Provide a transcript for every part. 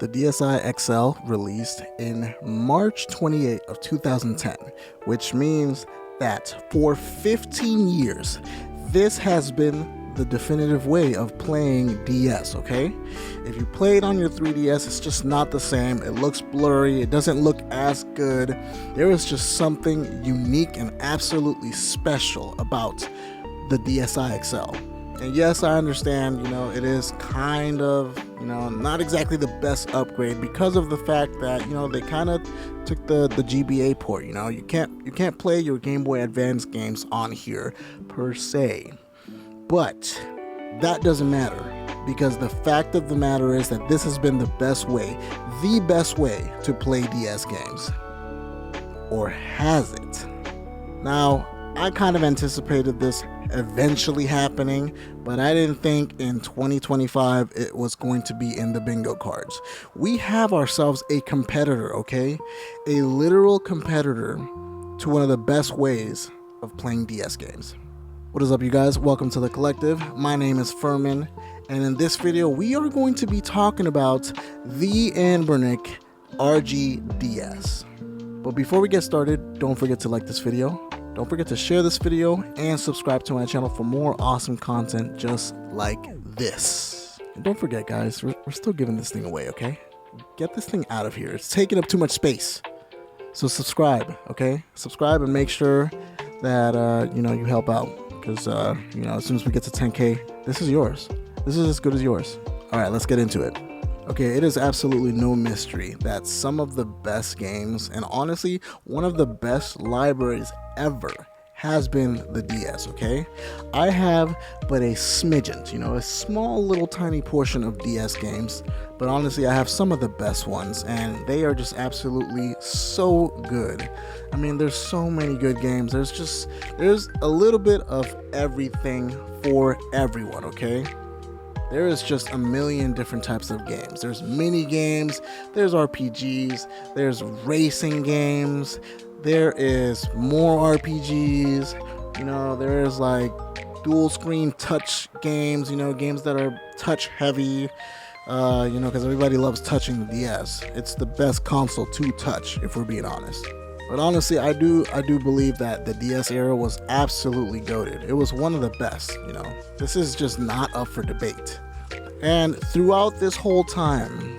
The DSi XL released in March 28 of 2010, which means that for 15 years, this has been the definitive way of playing DS, okay? If you play it on your 3DS, it's just not the same. It looks blurry. It doesn't look as good. There is just something unique and absolutely special about the DSi XL. And yes, I understand, it is kind of, not exactly the best upgrade because of the fact that, they kind of took the GBA port, you can't play your Game Boy Advance games on here per se. But that doesn't matter, because the fact of the matter is that this has been the best way to play DS games. Or has it? Now, I kind of anticipated this eventually happening, but I didn't think in 2025 it was going to be in the bingo cards. We have ourselves a competitor, okay? A literal competitor to one of the best ways of playing DS games. What is up, you guys? Welcome to the collective. My name is Furman, and in this video we are going to be talking about the Anbernic RG DS. But before we get started, don't forget to like this video. Don't forget to share this video and subscribe to my channel for more awesome content just like this. And don't forget, guys, we're still giving this thing away, okay? Get this thing out of here. It's taking up too much space. So subscribe, okay? Subscribe and make sure that, you help out. Because, as soon as we get to 10K, this is yours. This is as good as yours. All right, let's get into it. Okay, it is absolutely no mystery that some of the best games, and honestly, one of the best libraries ever, has been the DS, okay? I have but a smidgen, a small little tiny portion of DS games, but honestly, I have some of the best ones, and they are just absolutely so good. I mean, there's so many good games. There's a little bit of everything for everyone, okay? There is just a million different types of games. There's mini games, there's RPGs, there's racing games, there is more RPGs, there's like dual screen touch games, games that are touch heavy, because everybody loves touching the DS. It's the best console to touch, if we're being honest. But honestly, I do believe that the DS era was absolutely goated. It was one of the best, This is just not up for debate. And throughout this whole time,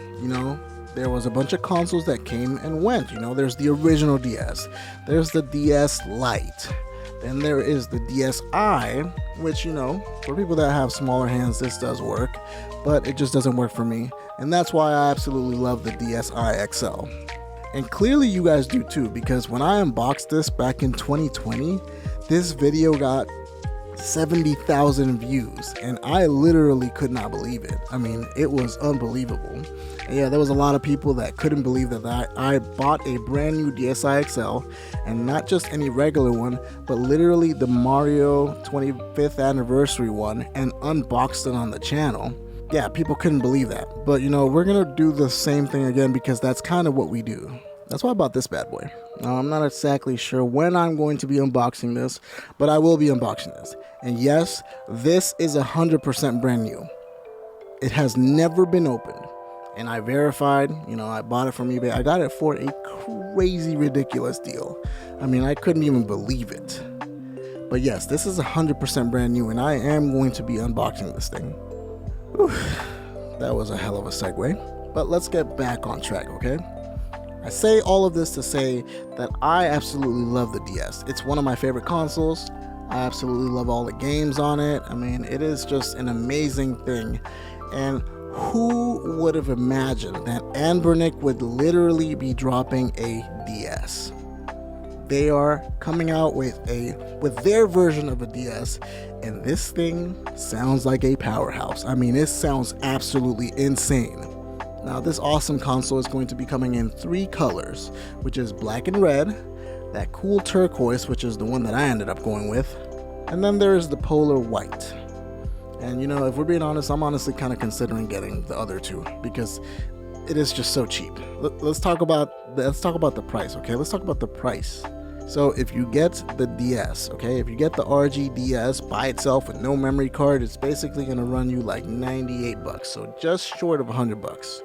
there was a bunch of consoles that came and went. There's the original DS. There's the DS Lite. Then there is the DSi, which, for people that have smaller hands, this does work. But it just doesn't work for me. And that's why I absolutely love the DSi XL. And clearly you guys do too, because when I unboxed this back in 2020, this video got 70,000 views, and I literally could not believe it. I mean, it was unbelievable. And yeah, there was a lot of people that couldn't believe that I bought a brand new DSi XL, and not just any regular one, but literally the Mario 25th anniversary one, and unboxed it on the channel. Yeah, people couldn't believe that. But we're gonna do the same thing again, because that's kind of what we do. That's why I bought this bad boy. Now, I'm not exactly sure when I'm going to be unboxing this, but I will be unboxing this. And yes, this is 100% brand new. It has never been opened. And I verified, I bought it from eBay. I got it for a crazy, ridiculous deal. I mean, I couldn't even believe it. But yes, this is 100% brand new, and I am going to be unboxing this thing. Whew, that was a hell of a segue. But let's get back on track, okay? I say all of this to say that I absolutely love the DS. It's one of my favorite consoles. I absolutely love all the games on it. I mean, it is just an amazing thing. And who would have imagined that Anbernic would literally be dropping a DS? They are coming out with their version of a DS, and this thing sounds like a powerhouse. I mean, it sounds absolutely insane. Now, this awesome console is going to be coming in 3 colors, which is black and red, that cool turquoise, which is the one that I ended up going with, and then there is the polar white. And if we're being honest, I'm honestly kind of considering getting the other 2, because it is just so cheap. Let's talk about the price, okay? Let's talk about the price. So if you get the DS, okay, if you get the RG DS by itself with no memory card, it's basically going to run you like 98 bucks, so just short of 100 bucks.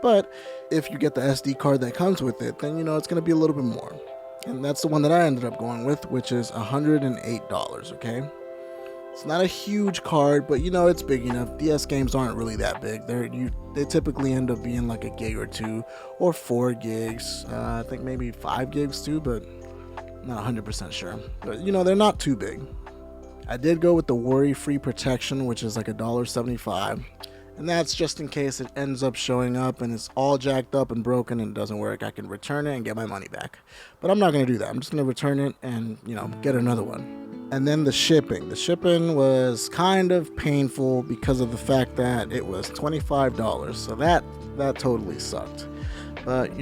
But if you get the SD card that comes with it, then it's going to be a little bit more. And that's the one that I ended up going with, which is $108, okay? It's not a huge card, but it's big enough. DS games aren't really that big. They typically end up being like a gig or two, or 4 gigs. I think maybe 5 gigs too, but not 100% sure. But they're not too big. I did go with the worry-free protection, which is like $1.75. And that's just in case it ends up showing up and it's all jacked up and broken and it doesn't work. I can return it and get my money back. But I'm not going to do that. I'm just going to return it and, get another one. And then the shipping. The shipping was kind of painful because of the fact that it was $25. So that totally sucked. But,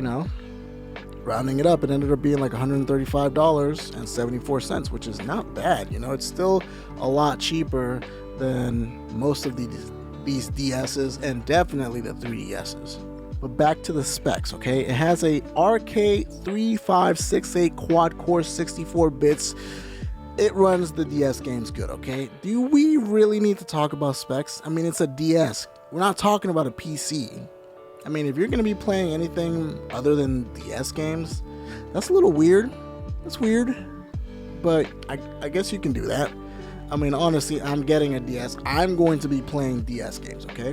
rounding it up, it ended up being like $135.74, which is not bad. It's still a lot cheaper than most of these DSs and definitely the 3DSs. But back to the specs, okay? It has a RK3568 quad-core 64 bits. It runs the DS games good, okay? Do we really need to talk about specs? I mean, it's a DS. We're not talking about a PC. I mean, if you're going to be playing anything other than DS games, that's a little weird. That's weird. But I guess you can do that. I mean, honestly, I'm getting a DS. I'm going to be playing DS games, okay?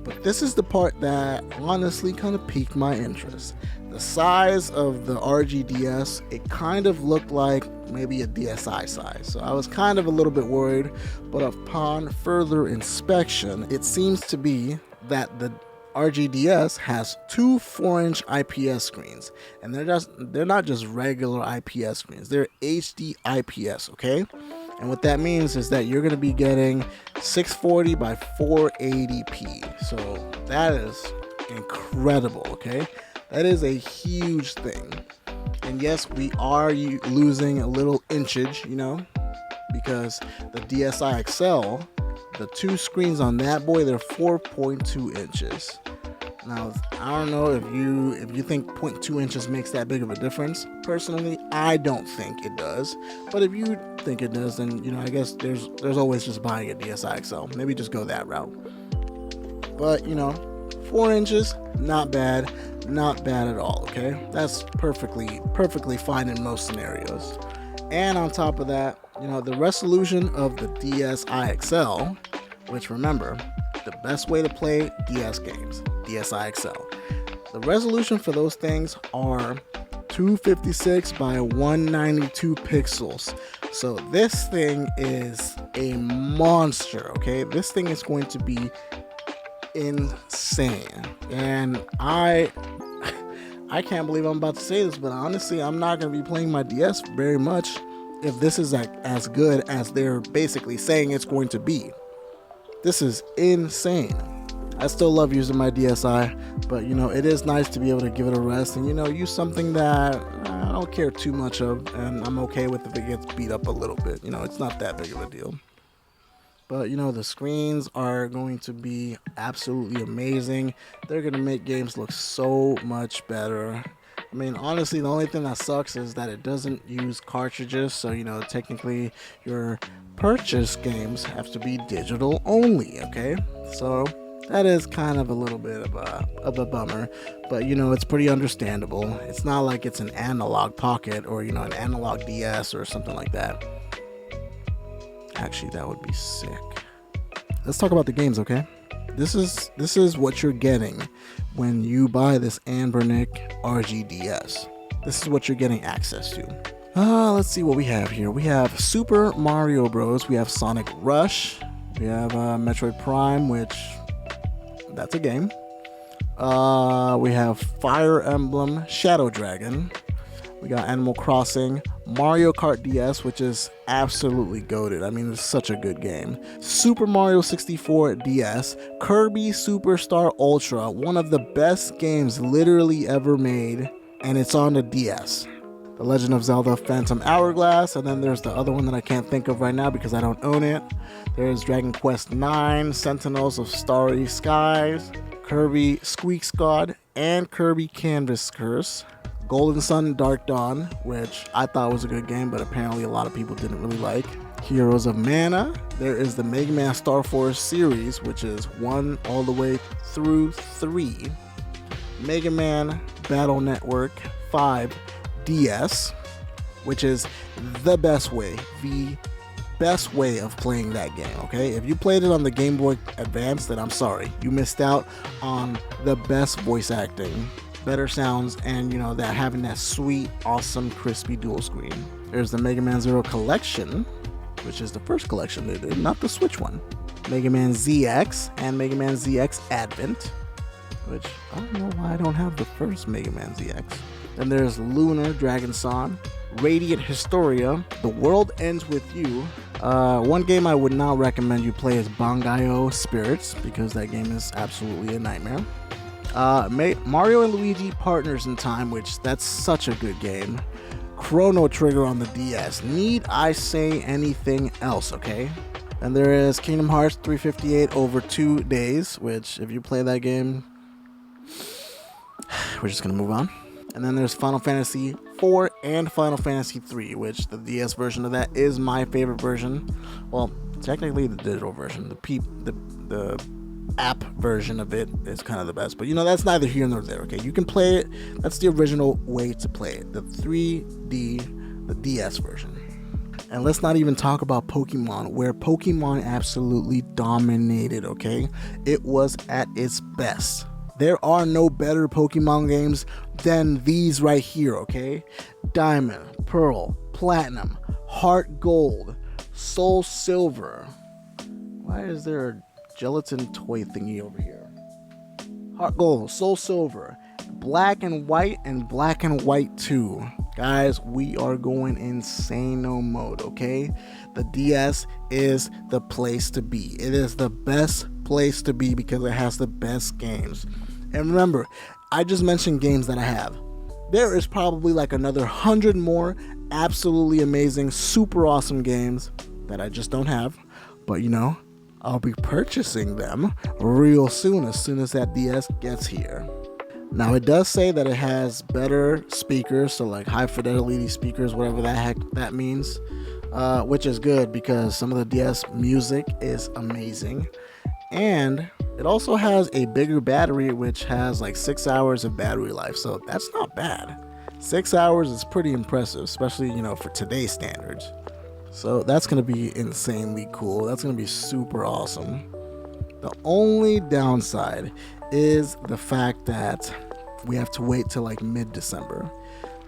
But this is the part that honestly kind of piqued my interest. The size of the RG DS, it kind of looked like maybe a DSi size. So I was kind of a little bit worried, but upon further inspection, it seems to be that the RG DS has 2 4-inch IPS screens, and they're not just regular IPS screens. They're HD IPS, okay? And what that means is that you're going to be getting 640 by 480p. So that is incredible, okay? That is a huge thing. And yes, we are losing a little inchage, because the DSi XL, the 2 screens on that boy, they're 4.2 inches. Now, I don't know if you think 0.2 inches makes that big of a difference. Personally, I don't think it does. But if you think it does, then I guess there's always just buying a DSi XL. Maybe just go that route. But 4 inches, not bad at all. Okay, that's perfectly fine in most scenarios. And on top of that, the resolution of the DSi XL, which remember, the best way to play DS games, DSi XL. The resolution for those things are 256 by 192 pixels. So this thing is a monster, okay? This thing is going to be insane. And I can't believe I'm about to say this, but honestly, I'm not going to be playing my DS very much if this is like as good as they're basically saying it's going to be. This is insane. I still love using my DSi, but it is nice to be able to give it a rest and use something that I don't care too much of, and I'm okay with if it gets beat up a little bit. It's not that big of a deal. But the screens are going to be absolutely amazing. They're going to make games look so much better. I mean, honestly, the only thing that sucks is that it doesn't use cartridges, so technically your purchase games have to be digital only, okay? So that is kind of a little bit of a bummer, but it's pretty understandable. It's not like it's an analog pocket or an analog DS or something like that. Actually, that would be sick. Let's talk about the games, okay? This is what you're getting when you buy this Anbernic RG DS. This is what you're getting access to. Let's see what we have here. We have Super Mario Bros. We have Sonic Rush. We have Metroid Prime, which that's a game. We have Fire Emblem Shadow Dragon. We got Animal Crossing, Mario Kart DS, which is absolutely goated. I mean, it's such a good game. Super Mario 64 DS, Kirby Superstar Ultra, one of the best games literally ever made, and it's on the DS. The Legend of Zelda Phantom Hourglass, and then there's the other one that I can't think of right now because I don't own it. There's Dragon Quest IX, Sentinels of Starry Skies, Kirby Squeak's God, and Kirby Canvas Curse. Golden Sun Dark Dawn, which I thought was a good game, but apparently a lot of people didn't really like. Heroes of Mana. There is the Mega Man Star Force series, which is 1 all the way through 3. Mega Man Battle Network 5 DS, which is the best way of playing that game, okay? If you played it on the Game Boy Advance, then I'm sorry. You missed out on the best voice acting, better sounds, and you know, that having that sweet, awesome, crispy dual screen. There's the Mega Man Zero Collection, which is the first collection they did, not the Switch one. Mega Man ZX and Mega Man ZX Advent, which I don't know why I don't have the first Mega Man ZX. Then there's Lunar Dragon Song, Radiant Historia, The World Ends With You. One game I would not recommend you play is Bangai-O Spirits, because that game is absolutely a nightmare. Mario and Luigi Partners in Time, which that's such a good game. Chrono Trigger on the DS. Need I say anything else, okay? And there is Kingdom Hearts 358 over 2 days, which if you play that game, we're just gonna move on. And then there's Final Fantasy 4 and Final Fantasy 3, which the DS version of that is my favorite version. Well, technically the digital version, the app version of it is kind of the best, but you know, that's neither here nor there, okay? You can play it, that's the original way to play it, the 3D, the DS version. And let's not even talk about Pokemon, where Pokemon absolutely dominated, okay? It was at its best. There are no better Pokemon games than these right here, okay? Diamond, Pearl, Platinum, Heart Gold, Soul Silver. Why is there a gelatin toy thingy over here? Heart Gold, Soul Silver, Black and White, and Black and White 2. Guys, we are going insano mode, okay? The DS is the place to be. It is the best place to be because it has the best games. And remember, I just mentioned games that I have. There is probably like another 100 more absolutely amazing, super awesome games that I just don't have. But you know, I'll be purchasing them real soon as that DS gets here. Now it does say that it has better speakers, so like high fidelity speakers, whatever the heck that means, which is good because some of the DS music is amazing. And it also has a bigger battery, which has like 6 hours of battery life, so that's not bad. 6 hours is pretty impressive, especially, you know, for today's standards. So that's going to be insanely cool. That's going to be super awesome. The only downside is the fact that we have to wait till like mid-December.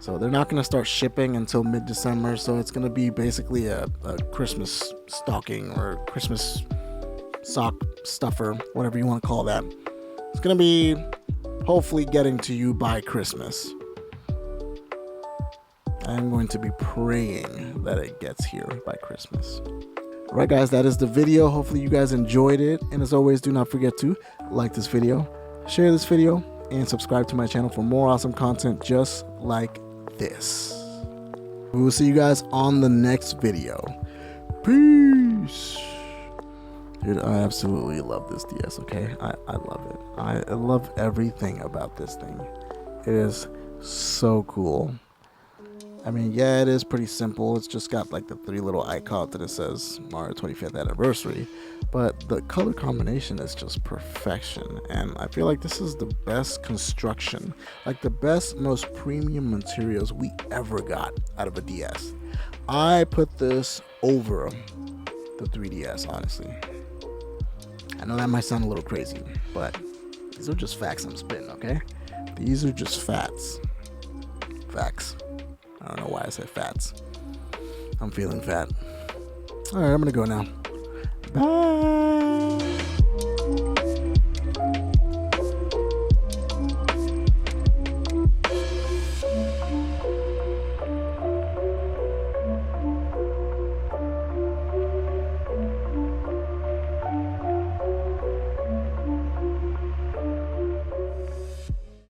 So they're not going to start shipping until mid-December, so it's going to be basically a Christmas stocking or Christmas sock stuffer, whatever you want to call that. It's going to be hopefully getting to you by Christmas. I'm going to be praying that it gets here by Christmas. Alright guys, that is the video. Hopefully you guys enjoyed it. And as always, do not forget to like this video, share this video, and subscribe to my channel for more awesome content just like this. We will see you guys on the next video. Peace. Dude, I absolutely love this DS, okay? I love it. I love everything about this thing. It is so cool. I mean, yeah, it is pretty simple. It's just got like the 3 little icons that it says Mario 25th anniversary, but the color combination is just perfection. And I feel like this is the best construction, like the best, most premium materials we ever got out of a DS. I put this over the 3DS, honestly. I know that might sound a little crazy, but these are just facts I'm spitting, okay? These are just facts. Facts. I don't know why I said fats. I'm feeling fat. Alright, I'm gonna go now. Bye!